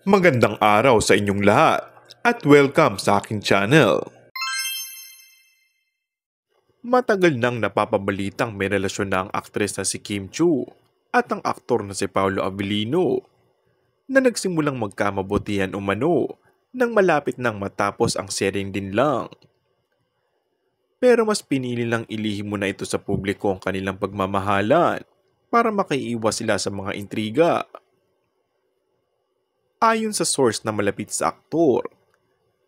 Magandang araw sa inyong lahat at welcome sa aking channel. Matagal nang napapabalitang may relasyon na ang aktres na si Kim Chiu at ang aktor na si Paolo Avellino na nagsimulang magkamabutihan umano nang malapit nang matapos ang seryeng din lang. Pero mas pinili lang ilihim muna ito sa publiko ang kanilang pagmamahalan para makaiiwas sila sa mga intriga. Ayon sa source na malapit sa aktor,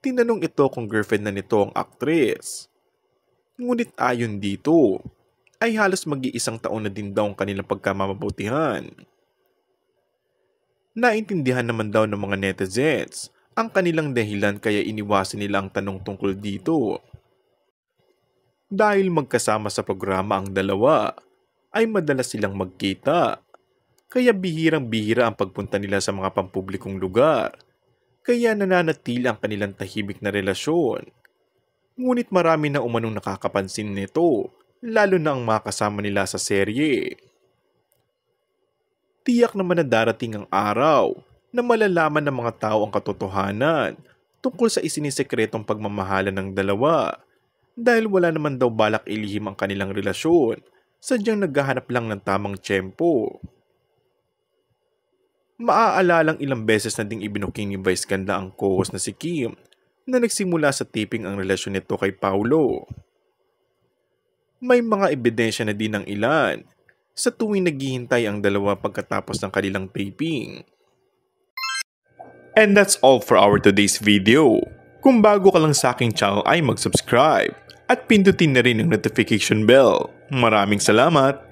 tinanong ito kung girlfriend na nito ang aktres. Ngunit ayon dito, ay halos mag-iisang taon na din daw ang kanilang pagkamamabutihan. Naintindihan naman daw ng mga netizens ang kanilang dahilan kaya iniwasan nila ang tanong tungkol dito. Dahil magkasama sa programa ang dalawa, ay madalas silang magkita. Kaya bihirang-bihira ang pagpunta nila sa mga pampublikong lugar. Kaya nananatili ang kanilang tahimik na relasyon. Ngunit marami na umanong nakakapansin nito, lalo na ang mga kasama nila sa serye. Tiyak naman na darating ang araw na malalaman ng mga tao ang katotohanan tungkol sa isinisekretong pagmamahalan ng dalawa. Dahil wala naman daw balak ilihim ang kanilang relasyon, sadyang naghahanap lang ng tamang tiyempo. Maaalalang ilang beses na ding ibinuking ni Vice Ganda ang co-host na si Kim na nagsimula sa taping ang relasyon nito kay Paolo. May mga ebidensya na din ng ilan sa tuwing naghihintay ang dalawa pagkatapos ng kanilang taping. And that's all for our today's video. Kung bago ka lang sa aking channel ay mag-subscribe at pindutin na rin ang notification bell. Maraming salamat!